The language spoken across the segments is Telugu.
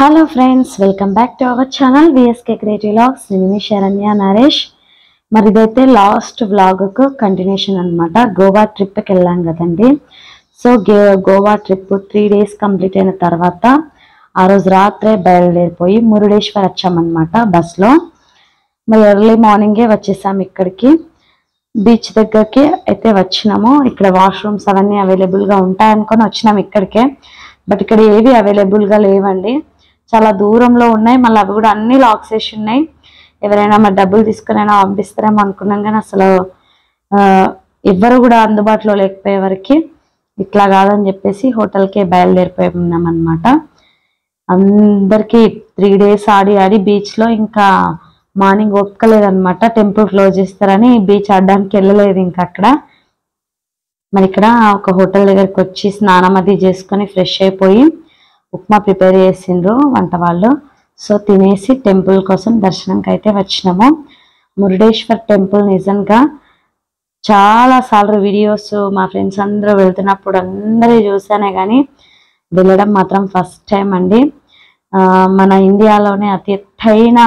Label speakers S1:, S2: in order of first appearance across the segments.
S1: Hello friends, welcome back to our channel VSK creative vlogs. నేను మీ శరణ్య నరేష్. మరి ఇదైతే లాస్ట్ వ్లాగ్కు కంటిన్యూషన్ అనమాట. గోవా ట్రిప్కి వెళ్ళాం కదండి. So Goa trip 3 days complete అయిన తర్వాత ఆ రోజు రాత్రే బయలుదేరిపోయి మురుడేశ్వర్ వచ్చామన్నమాట బస్లో. మరి ఎర్లీ మార్నింగే వచ్చేసాము ఇక్కడికి, బీచ్ దగ్గరికి అయితే వచ్చినాము. ఇక్కడ వాష్రూమ్స్ అవన్నీ అవైలబుల్గా ఉంటాయనుకొని వచ్చినాము ఇక్కడికే. బట్ ఇక్కడ ఏవి అవైలబుల్గా లేవండి, చాలా దూరంలో ఉన్నాయి. మళ్ళీ అవి కూడా అన్ని లాక్స్ వేసి ఉన్నాయి. ఎవరైనా మరి డబ్బులు తీసుకునైనా పంపిస్తారేమో అనుకున్నాం, కానీ అసలు ఎవ్వరు కూడా అందుబాటులో లేకపోయే వరకు ఇట్లా కాదని చెప్పేసి హోటల్కే బయలుదేరిపోయి ఉన్నాం అనమాట. అందరికీ 3 days ఆడి బీచ్లో ఇంకా మార్నింగ్ ఒప్పుకోలేదనమాట. టెంపుల్ క్లోజ్ చేస్తారని బీచ్ ఆడడానికి వెళ్ళలేదు ఇంకా అక్కడ. మరి ఇక్కడ ఒక హోటల్ దగ్గరికి వచ్చి స్నానం అది చేసుకొని ఫ్రెష్ అయిపోయి ఉప్మా ప్రిపేర్ చేసిండ్రు వంట వాళ్ళు. సో తినేసి టెంపుల్ కోసం దర్శనంకి అయితే వచ్చినాము. మురుడేశ్వర్ టెంపుల్ నిజంగా చాలాసార్లు వీడియోస్ మా ఫ్రెండ్స్ అందరూ వెళ్తున్నప్పుడు అందరూ చూసానే కానీ వెళ్ళడం మాత్రం ఫస్ట్ టైం అండి. మన ఇండియాలోనే అతి ఎత్తైన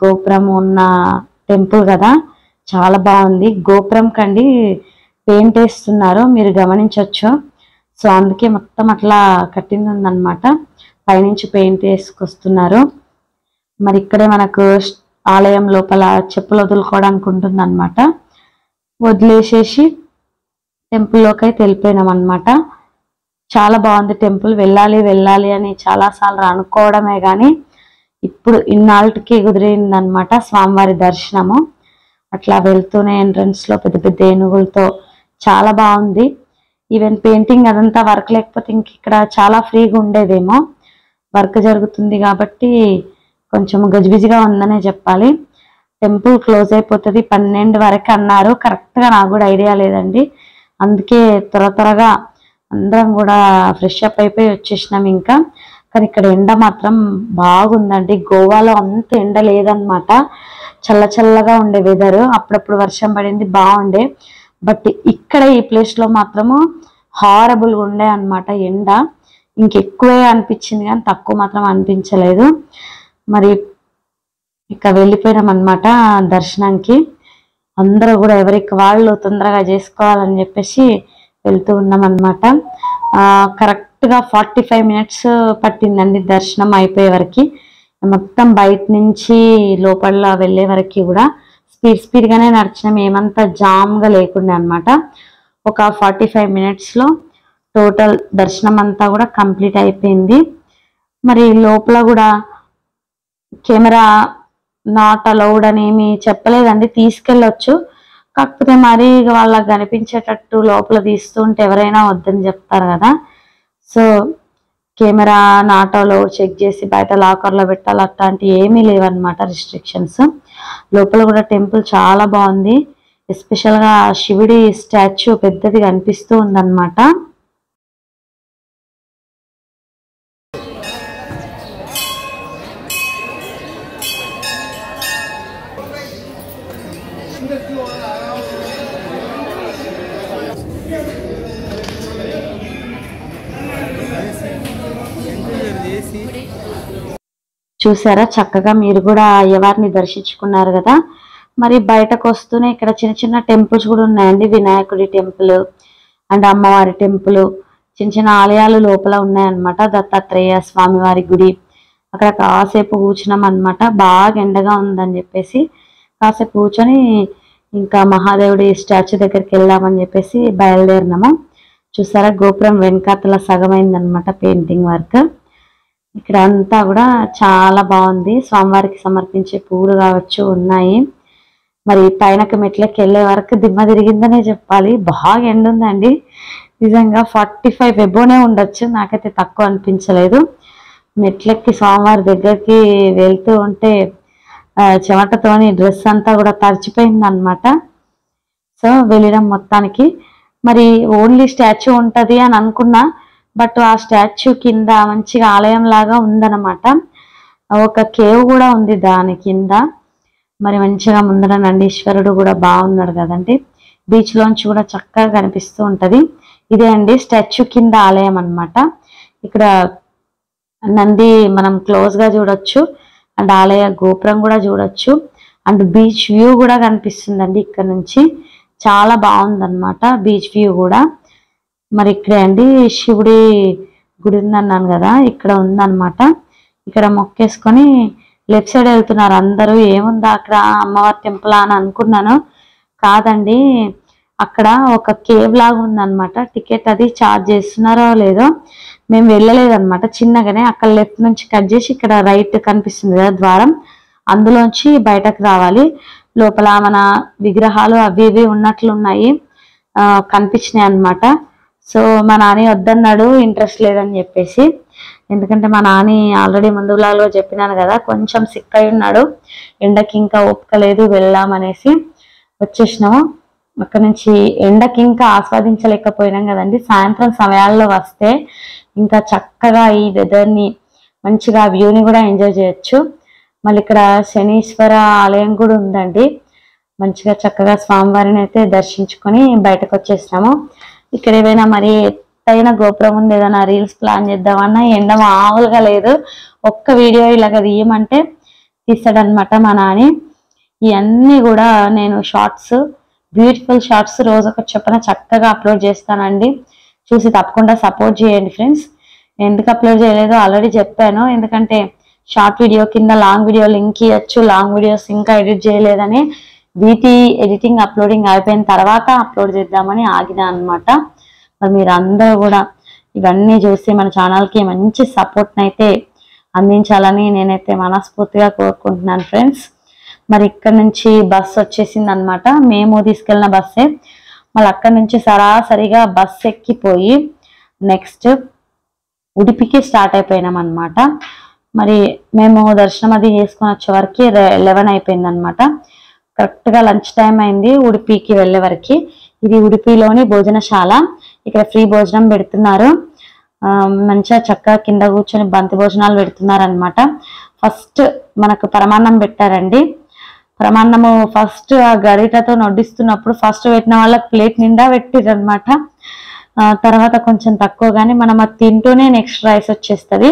S1: గోపురం ఉన్న టెంపుల్ కదా, చాలా బాగుంది. గోపురం కండి పెయింట్ వేస్తున్నారు, మీరు గమనించవచ్చు. సో అందుకే మొత్తం అట్లా కట్టింది ఉందన్నమాట, పైనుంచి పెయింట్ వేసుకొస్తున్నారు. మరి ఇక్కడే మనకు ఆలయం లోపల చెప్పులు వదులుకోవడానికి ఉంటుంది అనమాట. వదిలేసేసి టెంపుల్లోకి అయితే వెళ్ళిపోయినాం అనమాట. చాలా బాగుంది టెంపుల్. వెళ్ళాలి అని చాలాసార్లు అనుకోవడమే కానీ ఇప్పుడు ఇన్నాళ్ళకి కుదిరిందనమాట స్వామివారి దర్శనము. అట్లా వెళ్తూనే ఎంట్రన్స్లో పెద్ద పెద్ద ఏనుగులతో చాలా బాగుంది. ఈవెన్ పెయింటింగ్ అదంతా వర్క్ లేకపోతే ఇంక ఇక్కడ చాలా ఫ్రీగా ఉండేదేమో. వర్క్ జరుగుతుంది కాబట్టి కొంచెం గజిబిజిగా ఉందనే చెప్పాలి. టెంపుల్ క్లోజ్ అయిపోతుంది 12 వరకు అన్నారు. కరెక్ట్గా నాకు కూడా ఐడియా లేదండి, అందుకే త్వరగా అందరం కూడా ఫ్రెష్ అప్ అయిపోయి వచ్చేసినాం ఇంకా. కానీ ఇక్కడ ఎండ మాత్రం బాగుందండి. గోవాలో అంత ఎండ లేదనమాట, చల్లగా ఉండే వెదర్. అప్పుడప్పుడు వర్షం పడింది, బాగుండే. బట్ ఇక్కడ ఈ ప్లేస్లో మాత్రము హారబుల్గా ఉండే అనమాట ఎండ. ఇంకెక్కువే అనిపించింది కానీ తక్కువ మాత్రం అనిపించలేదు. మరి ఇక వెళ్ళిపోయినాం అనమాట దర్శనానికి. అందరూ కూడా ఎవరికి వాళ్ళు తొందరగా చేసుకోవాలని చెప్పేసి వెళ్తూ ఉన్నాం అనమాట. కరెక్ట్గా 45 minutes పట్టిందండి దర్శనం అయిపోయే వరకు. మొత్తం బయట నుంచి లోపల వెళ్ళే వరకు కూడా స్పీడ్గానే నడిచినాం, ఏమంతా జామ్గా లేకుండా అనమాట. ఒక 45 minutesలో టోటల్ దర్శనం అంతా కూడా కంప్లీట్ అయిపోయింది. మరి లోపల కూడా కెమెరా నాట్ అలౌడ్ అని ఏమి చెప్పలేదండి, తీసుకెళ్ళొచ్చు. కాకపోతే మరి వాళ్ళకి కనిపించేటట్టు లోపల తీస్తుంటే ఎవరైనా వద్దని చెప్తారు కదా. So camera not allowed check చేసి బయట లాకర్లో పెట్టాలి, అట్లాంటివి ఏమీ లేవన్నమాట రిస్ట్రిక్షన్స్. లోపల కూడా టెంపుల్ చాలా బాగుంది. ఎస్పెషల్గా శివుడి స్టాచ్యూ పెద్దది కనిపిస్తూ ఉందన్నమాట. చూసారా చక్కగా మీరు కూడా అయ్యవారిని దర్శించుకున్నారు కదా. మరి బయటకు వస్తూనే ఇక్కడ చిన్న టెంపుల్స్ కూడా ఉన్నాయండి. వినాయకుడి టెంపుల్ అండ్ అమ్మవారి టెంపుల్, చిన్న ఆలయాలు లోపల ఉన్నాయన్నమాట. దత్తాత్రేయ స్వామివారి గుడి. అక్కడ కాసేపు కూర్చున్నాం అనమాట. బాగా ఎండగా ఉందని చెప్పేసి కాసేపు కూర్చొని ఇంకా మహాదేవుడి స్టాచ్యూ దగ్గరికి వెళ్దామని చెప్పేసి బయలుదేరినాము. చూసారా గోపురం వెనకాతల సగమైందనమాట పెయింటింగ్ వర్క్. ఇక్కడ అంతా కూడా చాలా బాగుంది. స్వామివారికి సమర్పించే పూలు కావచ్చు ఉన్నాయి. మరి పైనకి మెట్లకి వెళ్ళే వరకు దిమ్మ తిరిగిందనే చెప్పాలి, బాగా ఎండ ఉందండి. నిజంగా 45 అబోనే ఉండొచ్చు, నాకైతే తక్కువ అనిపించలేదు. మెట్లకి స్వామివారి దగ్గరికి వెళ్తూ ఉంటే చెమటతోని డ్రెస్ అంతా కూడా తడిచిపోయింది అనమాట. సో వెళ్ళడం మొత్తానికి మరి ఓన్లీ స్టాచ్యూ ఉంటుంది అని అనుకున్నా, బట్ ఆ స్టాచ్యూ కింద మంచిగా ఆలయం లాగా ఉందన్నమాట. ఒక కేవ్ కూడా ఉంది దాని కింద. మరి మంచిగా ముందర నందీశ్వరుడు కూడా బాగున్నాడు కదండి. బీచ్లోంచి కూడా చక్కగా కనిపిస్తూ ఉంటుంది. ఇదే అండి స్టాచ్యూ కింద ఆలయం అన్నమాట. ఇక్కడ నంది మనం క్లోజ్ గా చూడొచ్చు అండ్ ఆలయ గోపురం కూడా చూడొచ్చు అండ్ బీచ్ వ్యూ కూడా కనిపిస్తుందండి ఇక్కడ నుంచి. చాలా బాగుందన్నమాట బీచ్ వ్యూ కూడా. మరి ఇక్కడే అండి శివుడి గుడి ఉందన్నాను కదా, ఇక్కడ ఉందన్నమాట. ఇక్కడ మొక్కేసుకొని లెఫ్ట్ సైడ్ వెళ్తున్నారు అందరూ. ఏముందా అక్కడ అమ్మవారి టెంపుల్ అని అనుకున్నాను, కాదండి అక్కడ ఒక కేవ్ లాగా ఉందన్నమాట. టికెట్ అది ఛార్జ్ చేస్తున్నారో లేదో, మేము వెళ్ళలేదన్నమాట. చిన్నగానే అక్కడ లెఫ్ట్ నుంచి కట్ చేసి ఇక్కడ రైట్ కనిపిస్తుంది కదా ద్వారం, అందులోంచి బయటకు రావాలి. లోపల మన విగ్రహాలు అవి ఇవి ఉన్నట్లున్నాయి, కనిపించినాయి అన్నమాట. సో మా నాని వద్దన్నాడు, ఇంట్రెస్ట్ లేదని చెప్పేసి. ఎందుకంటే మా నాని ఆల్రెడీ ముందు వ్లాగ్లో చెప్పినాను కదా, కొంచెం సిక్ అయి ఉన్నాడు, ఎండకి ఇంకా ఓపిక లేదు వెళ్దామనేసి వచ్చేసినాము. అక్కడ నుంచి ఎండకి ఇంకా ఆస్వాదించలేకపోయినాం కదండి. సాయంత్రం సమయాల్లో వస్తే ఇంకా చక్కగా ఈ వెదర్ని మంచిగా వ్యూని కూడా ఎంజాయ్ చేయొచ్చు. మళ్ళీ ఇక్కడ శనీశ్వర ఆలయం కూడా ఉందండి. మంచిగా చక్కగా స్వామివారిని అయితే దర్శించుకొని బయటకు వచ్చేసినాము. ఇక్కడ ఏమైనా మరి ఎత్తైన గోపురం ఉంది, ఏదైనా రీల్స్ ప్లాన్ చేద్దామన్నా ఎండ మామూలుగా లేదు. ఒక్క వీడియో ఇలాగ తీయమంటే తీస్తాడనమాట మా నాని. ఇవన్నీ కూడా నేను షార్ట్స్, బ్యూటిఫుల్ షార్ట్స్ రోజు ఒక చొప్పున చక్కగా అప్లోడ్ చేస్తానండి. చూసి తప్పకుండా సపోర్ట్ చేయండి ఫ్రెండ్స్. ఎందుకు అప్లోడ్ చేయలేదో ఆల్రెడీ చెప్పాను, ఎందుకంటే షార్ట్ వీడియో కింద లాంగ్ వీడియో లింక్ ఇవ్వచ్చు, లాంగ్ వీడియోస్ ఇంకా ఎడిట్ చేయలేదని వీటి ఎడిటింగ్ అప్లోడింగ్ అయిపోయిన తర్వాత అప్లోడ్ చేద్దామని ఆగిన అనమాట. మరి మీరు అందరూ కూడా ఇవన్నీ చూసి మన ఛానల్కి మంచి సపోర్ట్ని అయితే అందించాలని నేనైతే మనస్ఫూర్తిగా కోరుకుంటున్నాను ఫ్రెండ్స్. మరి ఇక్కడ నుంచి బస్ వచ్చేసింది అనమాట, మేము తీసుకెళ్ళిన బస్సే. మళ్ళీ అక్కడ నుంచి సరాసరిగా బస్ ఎక్కిపోయి నెక్స్ట్ ఉడిపికి స్టార్ట్ అయిపోయినాం అనమాట. మరి మేము దర్శనం అది చేసుకొని వచ్చే వరకు 11 అయిపోయింది అనమాట. కరెక్ట్గా లంచ్ టైం అయింది ఉడిపికి వెళ్ళే వరకు. ఇది ఉడిపిలోని భోజనశాల, ఇక్కడ ఫ్రీ భోజనం పెడుతున్నారు. మంచిగా చక్కగా కింద కూర్చొని బంతి భోజనాలు పెడుతున్నారు అనమాట. ఫస్ట్ మనకు పరమాన్నం పెట్టారండి. పరమాన్నము ఫస్ట్ ఆ గరిటతో నొడ్డిస్తున్నప్పుడు ఫస్ట్ పెట్టిన వాళ్ళకి ప్లేట్ నిండా పెట్టిర్రు అనమాట. తర్వాత కొంచెం తక్కువ, కానీ మనం అది తింటూనే నెక్స్ట్ రైస్ వచ్చేస్తుంది.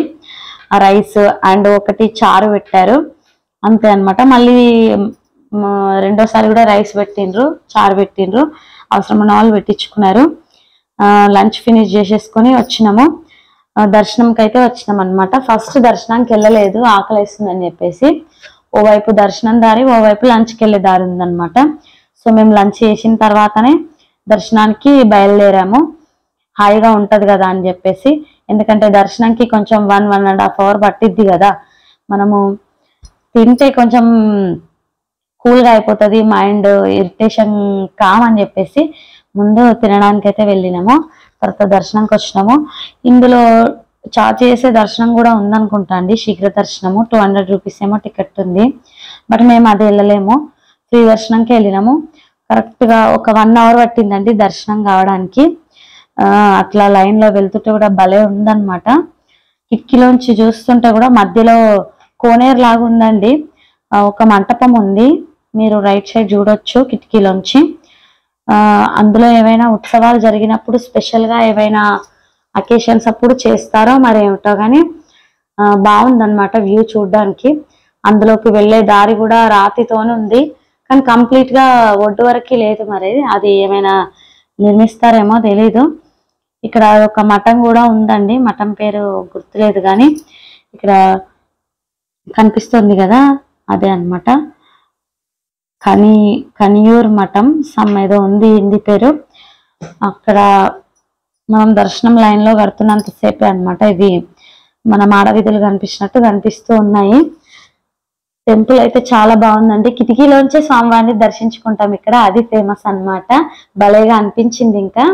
S1: ఆ రైస్ అండ్ ఒకటి చారు పెట్టారు అంతే అనమాట. మళ్ళీ రెండోసారి కూడా రైస్ పెట్టిండ్రు, చారు పెట్టిండ్రు, అవసరం ఉన్న వాళ్ళు పెట్టించుకున్నారు. లంచ్ ఫినిష్ చేసేసుకొని వచ్చినాము. దర్శనంకి అయితే వచ్చినాం అనమాట. ఫస్ట్ దర్శనానికి వెళ్ళలేదు, ఆకలి వేస్తుందని చెప్పేసి. ఓవైపు దర్శనం దారి, ఓవైపు లంచ్కి వెళ్ళే దారి ఉందన్నమాట. సో మేము లంచ్ చేసిన తర్వాతనే దర్శనానికి బయలుదేరాము. హాయిగా ఉంటది కదా అని చెప్పేసి, ఎందుకంటే దర్శనంకి కొంచెం 1-1.5 అవర్ పట్టిద్ది కదా. మనము తింటే కొంచెం కూల్గా అయిపోతుంది, మైండ్ ఇరిటేషన్ కామని చెప్పేసి ముందు తినడానికి అయితే వెళ్ళినాము. తర్వాత దర్శనంకి వచ్చినాము. ఇందులో చార్జ్ చేసే దర్శనం కూడా ఉందనుకుంటా అండి, శీఘ్ర దర్శనము 200 రూపీస్ ఏమో టికెట్ ఉంది. బట్ మేము అది వెళ్ళలేము, ఫ్రీ దర్శనంకి వెళ్ళినాము. కరెక్ట్గా ఒక 1 అవర్ పట్టిందండి దర్శనం కావడానికి. అట్లా లైన్లో వెళ్తుంటే కూడా భలే ఉందన్నమాట. కిటికీలోంచి చూస్తుంటే కూడా మధ్యలో కోనేరు లాగా ఉందండి. ఒక మంటపం ఉంది, మీరు రైట్ సైడ్ చూడొచ్చు కిటికీలోంచి. అందులో ఏవైనా ఉత్సవాలు జరిగినప్పుడు స్పెషల్గా ఏవైనా అకేషన్స్ అప్పుడు చేస్తారో మరి ఏమిటో, కానీ బాగుందన్నమాట వ్యూ చూడడానికి. అందులోకి వెళ్ళే దారి కూడా రాతితోనే ఉంది, కానీ కంప్లీట్గా ఒడ్డు వరకు లేదు. మరి అది ఏమైనా నిర్మిస్తారేమో తెలీదు. ఇక్కడ ఒక మఠం కూడా ఉందండి, మఠం పేరు గుర్తులేదు, కానీ ఇక్కడ కనిపిస్తుంది కదా అదే అన్నమాట. కనియూర్ మఠం సమ్ ఏదో ఉంది హిందీ పేరు. అక్కడ మనం దర్శనం లైన్లో కడుతున్నంతసేపే అనమాట. ఇవి మన మాడవీధులు కనిపించినట్టు కనిపిస్తూ ఉన్నాయి. టెంపుల్ అయితే చాలా బాగుందండి. కిటికీలోంచే స్వామివారిని దర్శించుకుంటాం ఇక్కడ, అది ఫేమస్ అన్నమాట. భలేగా అనిపించింది. ఇంకా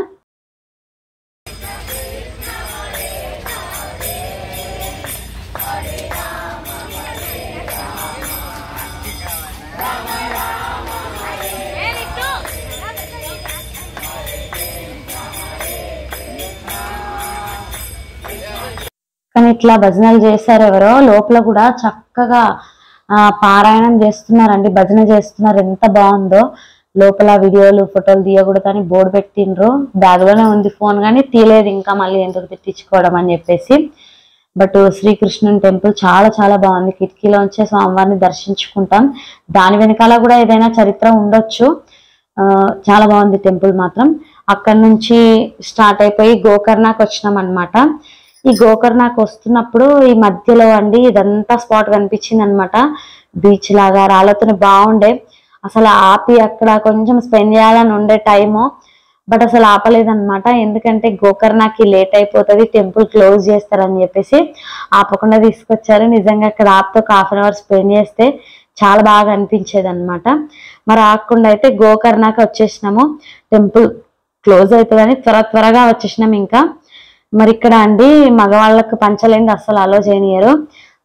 S1: కానీ ఇట్లా భజనలు చేశారు ఎవరో, లోపల కూడా చక్కగా పారాయణం చేస్తున్నారండి, భజన చేస్తున్నారు. ఎంత బాగుందో. లోపల వీడియోలు ఫోటోలు తీయకూడదని బోర్డు పెట్టిండ్రు. బ్యాగ్లోనే ఉంది ఫోన్, కానీ తీయలేదు ఇంకా, మళ్ళీ ఎందుకు తెచ్చుకోవడం అని చెప్పేసి. బట్ శ్రీకృష్ణుని టెంపుల్ చాలా చాలా బాగుంది. కిటికీలోంచే స్వామివారిని దర్శించుకుంటాం. దాని వెనకాల కూడా ఏదైనా చరిత్ర ఉండొచ్చు. చాలా బాగుంది టెంపుల్ మాత్రం. అక్కడ నుంచి స్టార్ట్ అయిపోయి గోకర్ణకు వచ్చినాం అనమాట. ఈ గోకర్ణకు వస్తున్నప్పుడు ఈ మధ్యలో అండి ఇదంతా స్పాట్ కనిపించింది అనమాట. బీచ్ లాగా రాళ్ళతో బాగుండే. అసలు ఆపి అక్కడ కొంచెం స్పెండ్ చేయాలని ఉండే టైము, బట్ అసలు ఆపలేదన్నమాట. ఎందుకంటే గోకర్ణకి లేట్ అయిపోతుంది, టెంపుల్ క్లోజ్ చేస్తారని చెప్పేసి ఆపకుండా తీసుకొచ్చారు. నిజంగా అక్కడ ఆపితే ఒక 1/2 అవర్ స్పెండ్ చేస్తే చాలా బాగా అనిపించేది అనమాట. మరి ఆకుండా అయితే గోకర్ణకి వచ్చేసినాము. టెంపుల్ క్లోజ్ అవుతుందని త్వరగా వచ్చేసినాం. ఇంకా మరి ఇక్కడ అండి మగవాళ్ళకు పంచలేంది అస్సలు అలో చేయనియరు.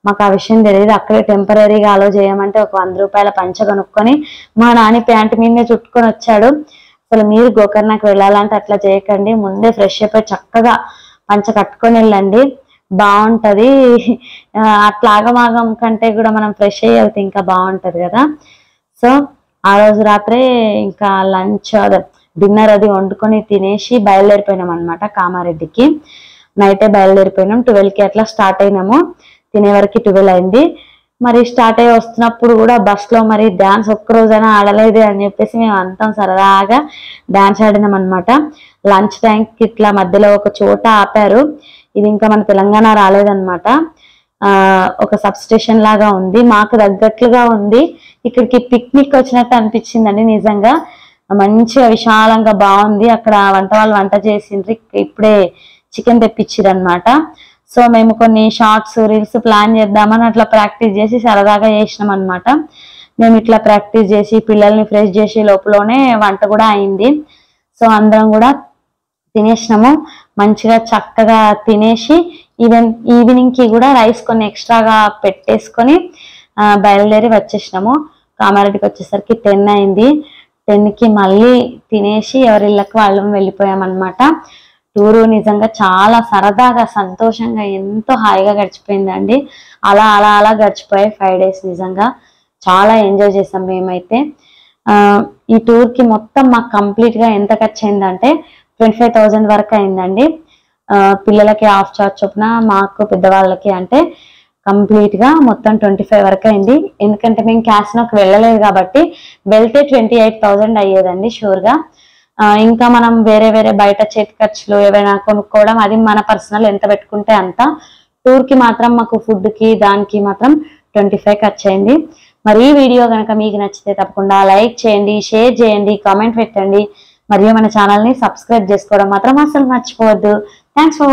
S1: మాకు ఆ విషయం తెలియదు. అక్కడే టెంపరీగా అలో చేయమంటే ఒక 100 రూపాయల పంచ కొనుక్కొని మా నాని ప్యాంట్ మీదనే చుట్టుకొని వచ్చాడు. అసలు మీరు గోకర్ణకి వెళ్ళాలంటే అట్లా చేయకండి, ముందే ఫ్రెష్ అయిపోయి చక్కగా పంచ కట్టుకొని వెళ్ళండి, బాగుంటది. అట్లా ఆగమాగం కంటే కూడా మనం ఫ్రెష్ అయ్యి వెళ్తే ఇంకా బాగుంటది కదా. సో ఆ రోజు రాత్రే ఇంకా లంచ్ డిన్నర్ అది వండుకొని తినేసి బయలుదేరిపోయినాం అనమాట కామారెడ్డికి. నైటే బయలుదేరిపోయినాం. 12కి అట్లా స్టార్ట్ అయినాము. తినే వరకు 12 అయింది. మరి స్టార్ట్ అయ్యి వస్తున్నప్పుడు కూడా బస్లో మరి డాన్స్ ఒక్కరోజైనా ఆడలేదు అని చెప్పేసి మేము అంతా సరదాగా డాన్స్ ఆడినాం అనమాట. లంచ్ టైంకి ఇట్లా మధ్యలో ఒక చోట ఆపారు. ఇది ఇంకా మన తెలంగాణ రాలేదన్నమాట. ఒక సబ్ స్టేషన్ లాగా ఉంది, మాకు తగ్గట్లుగా ఉంది. ఇక్కడికి పిక్నిక్ వచ్చినట్టు అనిపించిందండి. నిజంగా మంచిగా విశాలంగా బాగుంది. అక్కడ వాళ్ళు వంట చేసిండ్రు. ఇప్పుడే చికెన్ తెప్పించిర్రు అనమాట. సో మేము కొన్ని షార్ట్స్ రీల్స్ ప్లాన్ చేద్దామని అట్లా ప్రాక్టీస్ చేసి సరదాగా చేసినాం అనమాట. మేము ఇట్లా ప్రాక్టీస్ చేసి పిల్లల్ని ఫ్రెష్ చేసి లోపలనే వంట కూడా అయింది. సో అందరం కూడా తినేసినాము. మంచిగా చక్కగా తినేసి ఈవినింగ్ కి కూడా రైస్ కొన్ని ఎక్స్ట్రాగా పెట్టేసుకొని బయలుదేరి వచ్చేసినాము. కామారెడ్డికి వచ్చేసరికి 10 అయింది. 10కి మళ్ళీ తినేసి ఎవరిళ్ళకి వాళ్ళం వెళ్ళిపోయామన్నమాట. టూరు నిజంగా చాలా సరదాగా సంతోషంగా ఎంతో హాయిగా గడిచిపోయిందండి. అలా అలా అలా గడిచిపోయాయి 5 డేస్. నిజంగా చాలా ఎంజాయ్ చేసాం మేమైతే. ఈ టూర్కి మొత్తం మాకు కంప్లీట్గా ఎంత ఖర్చు అయిందంటే 25,000 వరకు అయిందండి. పిల్లలకి హాఫ్ చార్జ్ చొప్పున, మాకు పెద్దవాళ్ళకి అంటే కంప్లీట్గా మొత్తం 25 వరకు అయింది. ఎందుకంటే మేము క్యాసినోకి వెళ్ళలేదు కాబట్టి, వెళ్తే 28,000 అయ్యేదండి షూర్గా. ఇంకా మనం వేరే బయట చేతి ఖర్చులు ఏవైనా కొనుక్కోవడం అది మన పర్సనల్, ఎంత పెట్టుకుంటే అంత. టూర్కి మాత్రం మాకు ఫుడ్కి దానికి మాత్రం 25 ఖర్చు అయింది. మరి ఈ వీడియో కనుక మీకు నచ్చితే తప్పకుండా లైక్ చేయండి, షేర్ చేయండి, కామెంట్ పెట్టండి, మరియు మన ఛానల్ని సబ్స్క్రైబ్ చేసుకోవడం మాత్రం అసలు మర్చిపోవద్దు. Thanks for